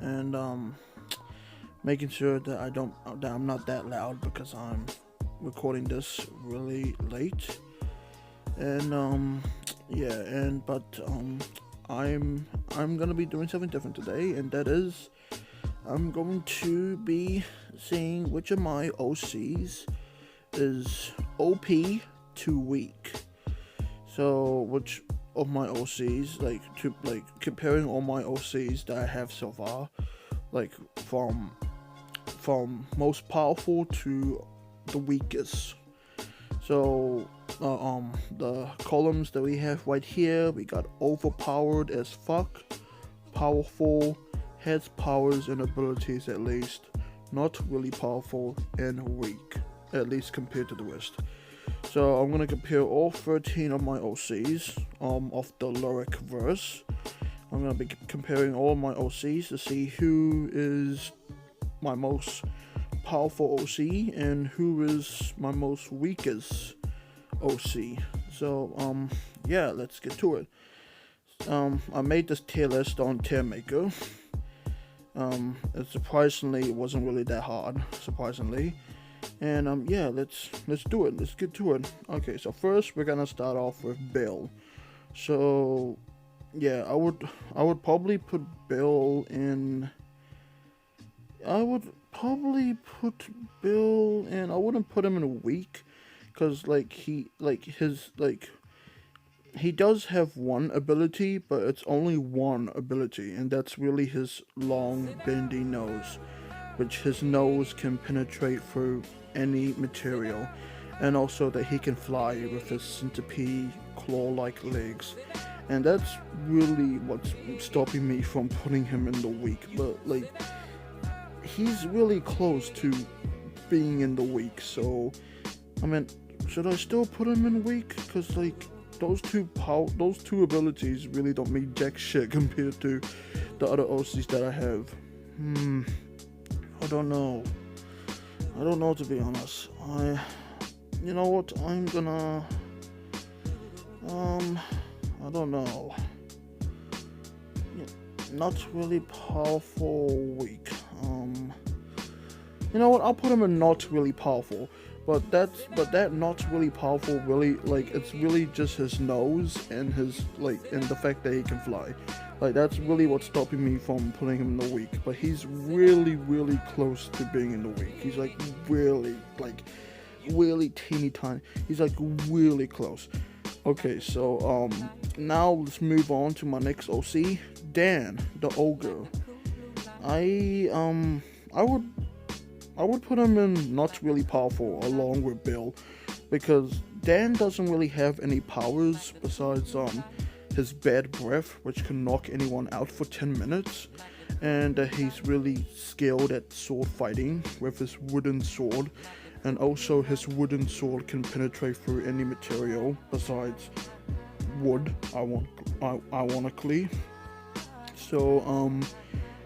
And making sure that I'm not that loud because I'm recording this really late. And yeah, and but I'm gonna be doing something different today, and that is I'm going to be seeing which of my OCs is OP to weak. So which of my OCs, like comparing all my OCs that I have so far, like from most powerful to the weakest. So the columns that we have right here, we got overpowered as fuck, powerful, has powers and abilities at least, not really powerful, and weak, at least compared to the rest. So I'm gonna compare all 13 of my OCs of the lyric verse. I'm gonna be comparing all my OCs to see who is my most powerful OC and who is my most weakest OC. So yeah, let's get to it. I made this tier list on Tiermaker. It wasn't really that hard, surprisingly. And yeah, let's do it. Let's get to it. Okay, so first we're gonna start off with Bill. So yeah, I would probably put Bill in. I would probably put Bill in. I wouldn't put him in a weak, cause he does have one ability, but it's only one ability, and that's really his long bendy nose, which his nose can penetrate through any material, and also that he can fly with his centipede claw-like legs. And that's really what's stopping me from putting him in the weak. But like, he's really close to being in the weak. So I mean, should I still put him in weak? Cause like those two abilities really don't mean jack shit compared to the other OCs that I have. I don't know to be honest. You know what? I'm gonna I don't know. Not really powerful, weak. You know what? I'll put him in not really powerful. But that not really powerful really, like, it's really just his nose and his and the fact that he can fly. Like, that's really what's stopping me from putting him in the weak. But he's really close to being in the weak. He's like really teeny tiny. He's like really close. Okay, so now let's move on to my next OC, Dan, the ogre. I would put him in not really powerful along with Bill, because Dan doesn't really have any powers besides his bad breath, which can knock anyone out for 10 minutes, and he's really skilled at sword fighting with his wooden sword, and also his wooden sword can penetrate through any material besides wood, ironically. So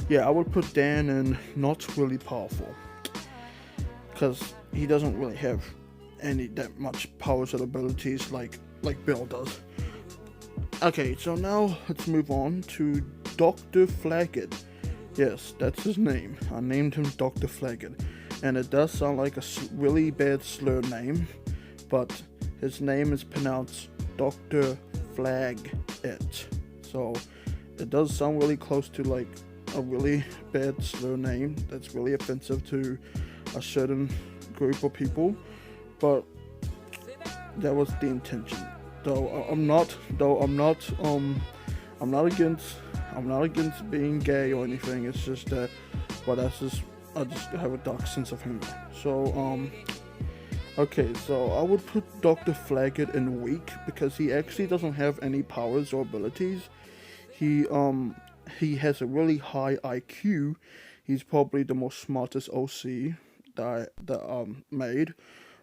yeah, I would put Dan in not really powerful, because he doesn't really have any that much powers and abilities like Bill does. Okay, so now let's move on to Dr. Flaggett. Yes, that's his name. I named him Dr. Flaggett, and it does sound like a really bad slur name, but his name is pronounced Dr. Flaggett. So it does sound really close to like a really bad slur name that's really offensive to a certain group of people, but that was the intention. I'm not against being gay or anything. It's just that, but I just have a dark sense of humor. So okay, so I would put Dr. Flaggett in weak because he actually doesn't have any powers or abilities. He has a really high IQ. He's probably the most smartest OC that made,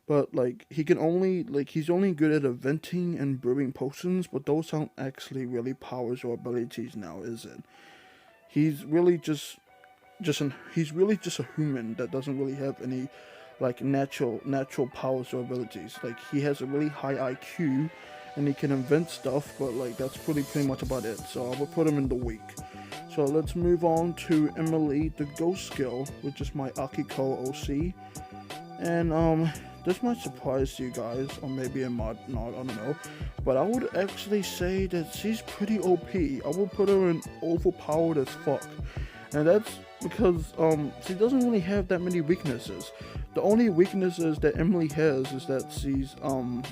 but like he's only good at inventing and brewing potions, but those aren't actually really powers or abilities now, is it? He's really just a human that doesn't really have any like natural powers or abilities. Like he has a really high IQ, and he can invent stuff, but like that's pretty much about it. So I would put him in the weak. So let's move on to Emily, the ghost skill, which is my Akiko OC. And this might surprise you guys, or maybe it might not, I don't know. But I would actually say that she's pretty OP. I would put her in overpowered as fuck. And that's because she doesn't really have that many weaknesses. The only weaknesses that Emily has is that she's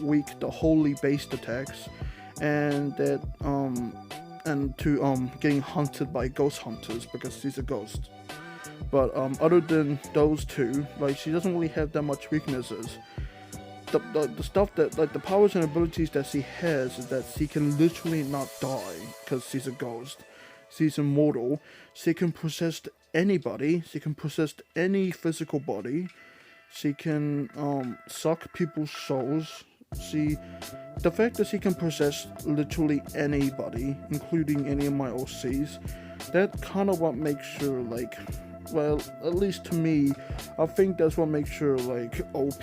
weak to wholly based attacks, and that and to getting hunted by ghost hunters because she's a ghost. But other than those two, like she doesn't really have that much weaknesses. The stuff that, like the powers and abilities that she has, is that she can literally not die because she's a ghost. She's immortal. She can possess anybody. She can possess any physical body. She can suck people's souls. The fact that she can possess literally anybody, including any of my OCs, that kind of what makes her like, well, at least to me, I think that's what makes her like OP.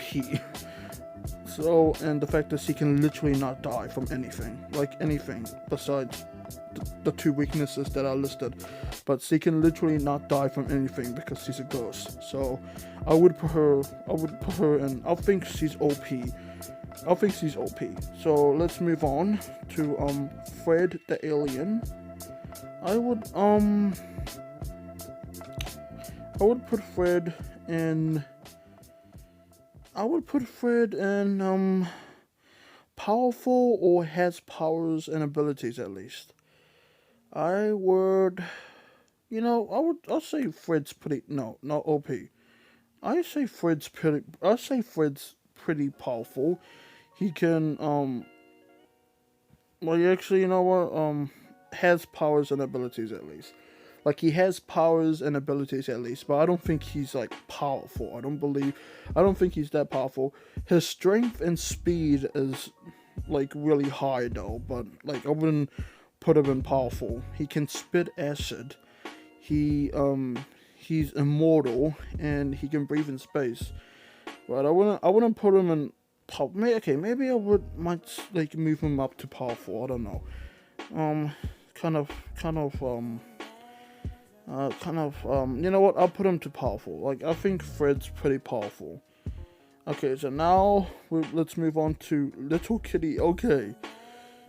So, and the fact that she can literally not die from anything, like anything besides the two weaknesses that I listed, but she can literally not die from anything because she's a ghost. So I would put her in, I think she's OP. So let's move on to Fred the alien. I would put Fred in powerful, or has powers and abilities at least. I'll say Fred's pretty, no, not OP. I'll say Fred's pretty powerful. He can, well, actually, you know what, has powers and abilities at least. Like, he has powers and abilities at least, but I don't think he's, like, powerful. I don't think he's that powerful. His strength and speed is, like, really high, though, but, like, I wouldn't put him in powerful. He can spit acid. He's immortal, and he can breathe in space. But I wouldn't put him in maybe I might, like, move him up to powerful. I don't know. You know what? I'll put him to powerful. Like, I think Fred's pretty powerful. Okay, so now let's move on to Little Kitty. Okay,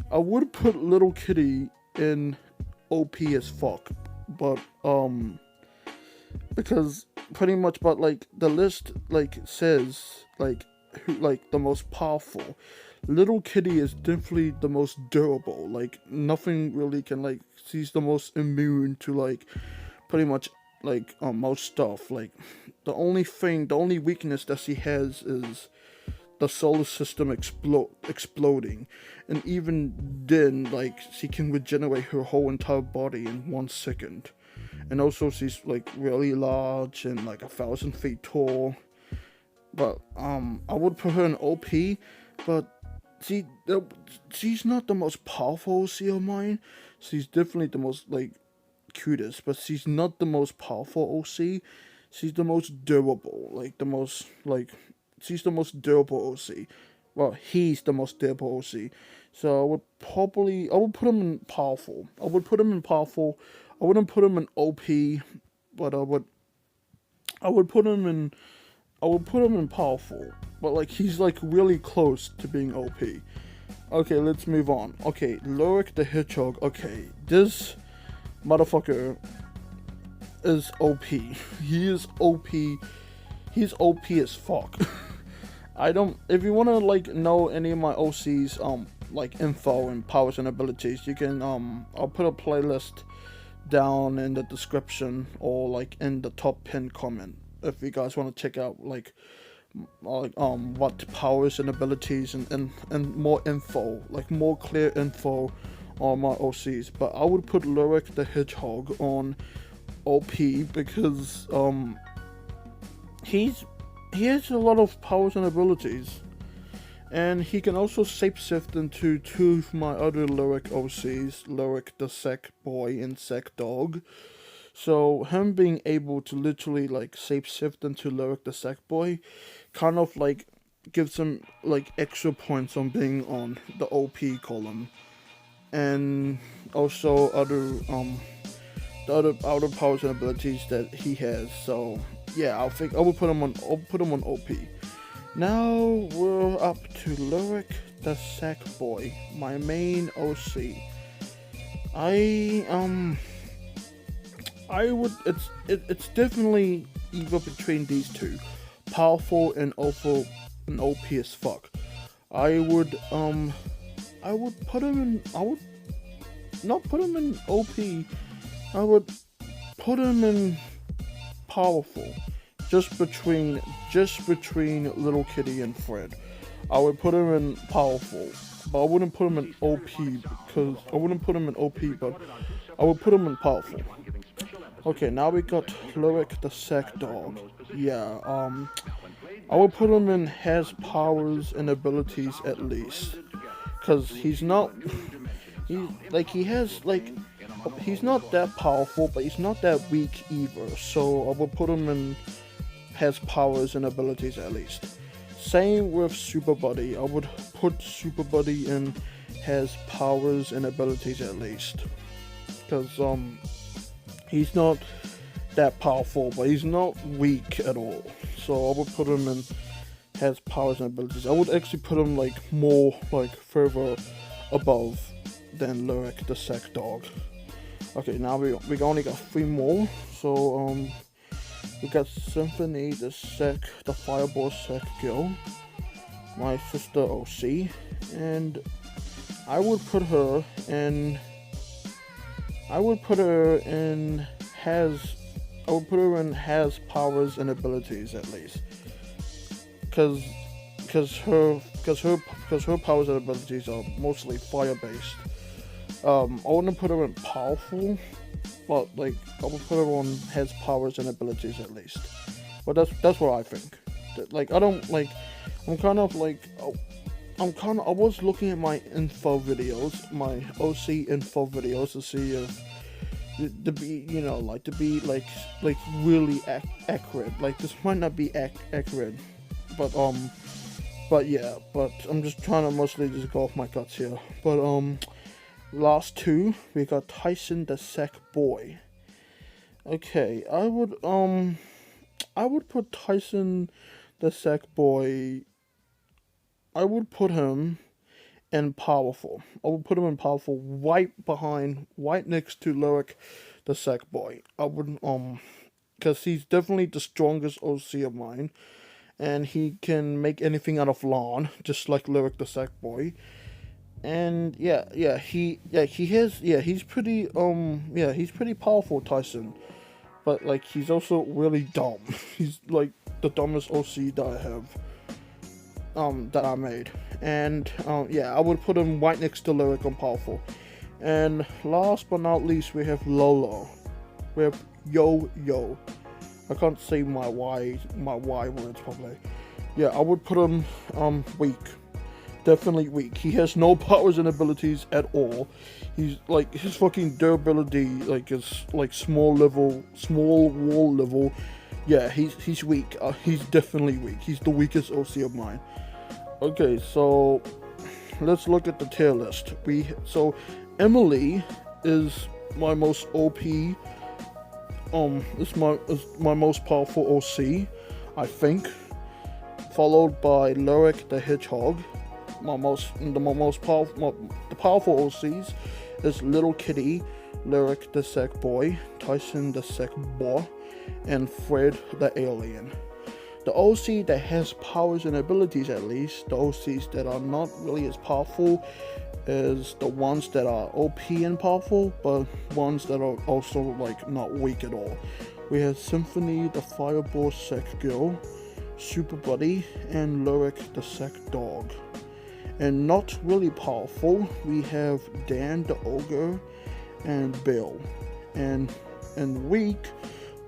I would put Little Kitty in OP as fuck, but because pretty much, but like the list like says like who like the most powerful. Little Kitty is definitely the most durable. Like nothing really can like. She's the most immune to like pretty much like most stuff. Like the only weakness that she has is the solar system exploding, and even then, like she can regenerate her whole entire body in 1 second. And also, she's like really large and like 1,000 feet tall. But I would put her in OP, but she's not the most powerful OC of mine. She's definitely the most like cutest, but she's not the most powerful OC. She's the most durable, she's the most durable OC. Well, he's the most durable OC. So I would put him in powerful. I wouldn't put him in OP, but I would put him in powerful. But like he's like really close to being OP. Okay, let's move on. Okay, Lorik the Hedgehog. Okay, this motherfucker is OP. He is OP. He's OP as fuck. If you wanna like know any of my OCs like info and powers and abilities, you can I'll put a playlist down in the description or like in the top pinned comment if you guys want to check out like what powers and abilities and more info, like more clear info on my OCs. But I would put Lorik the Hedgehog on OP because he has a lot of powers and abilities, and he can also shapeshift into two of my other Lorik OCs, Lorik the Sack Boy and Sack Dog. So him being able to literally like shapeshift into Lorik the Sack Boy kind of like gives him like extra points on being on the OP column, and also other powers and abilities that he has. So yeah, I think I will put him on. I'll put him on OP. Now we're up to Lyric the Sack Boy, my main OC. I would. It's definitely either between these two, powerful and also an OP as fuck. I would put him in. I would not put him in OP. I would put him in powerful, just between Little Kitty and Fred. I would put him in powerful, but I wouldn't put him in OP because I wouldn't put him in OP, but I would put him in powerful. Okay, now we got Lyric the Sack Dog. Yeah, I would put him in has powers and abilities at least, cause he's not he's not that powerful, but he's not that weak either. So I would put him in has powers and abilities at least. Same with Super Buddy. I would put Super Buddy in has powers and abilities at least, cause he's not that powerful, but he's not weak at all. So I would put him in has powers and abilities. I would actually put him like more like further above than Lyric the Sack Dog. Okay, now we only got 3 more. So we got Symphony the Fireball Sack Girl, my sister OC, and I would put her in has powers and abilities at least, cause her powers and abilities are mostly fire based. I wouldn't put her in powerful, but like I would put her on has powers and abilities at least. But that's what I think. Like I don't like. I was looking at my info videos, my OC info videos to see if to be really accurate. Like this might not be accurate, but yeah. But I'm just trying to mostly just go off my guts here. But last 2 we got Tyson the Sack Boy. Okay, I would put Tyson the Sack Boy. I would put him in powerful. I would put him in powerful right next to Lyric the Sack Boy. I would because he's definitely the strongest OC of mine, and he can make anything out of lawn, just like Lyric the Sack Boy. And he's pretty powerful, Tyson. But like he's also really dumb. He's like the dumbest OC that I have. That I made. And I would put him right next to Lyric on powerful. And last but not least, we have Lolo. We have Yo. I can't say my Y words probably. Yeah, I would put him weak. Definitely weak. He has no powers and abilities at all. He's like his fucking durability like is like small wall level. Yeah, he's weak. He's definitely weak. He's the weakest OC of mine. Okay, so let's look at the tier list. Emily is my most OP. Is my most powerful OC, I think. Followed by Lyric the Hedgehog. The powerful OCs is Little Kitty, Lyric the Sack Boy, Tyson the Sack Boy, and Fred the Alien. The OC that has powers and abilities at least, the OCs that are not really as powerful, is the ones that are OP and powerful, but ones that are also like not weak at all. We have Symphony the Fireball Sack Girl, Super Buddy, and Lyric the Sack Dog. And not really powerful, we have Dan the Ogre and Bill. And weak,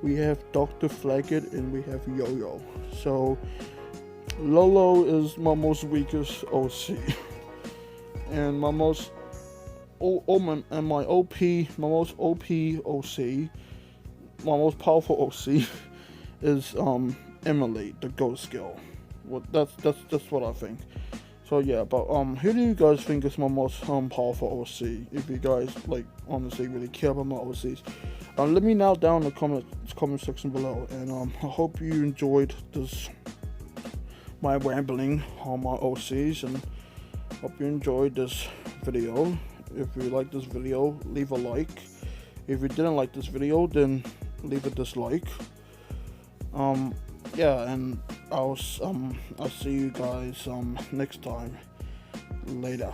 we have Dr. Flaggett and we have Yo-Yo. So Lolo is my most weakest OC. And my most OP OC, my most powerful OC is Emily, the Ghost Girl. That's what I think. So yeah, but who do you guys think is my most powerful OC? If you guys like honestly really care about my OCs, let me know down in the comment section below. And I hope you enjoyed this my rambling on my OCs, and hope you enjoyed this video. If you like this video, leave a like. If you didn't like this video, then leave a dislike. Yeah, and I'll see you guys next time. Later.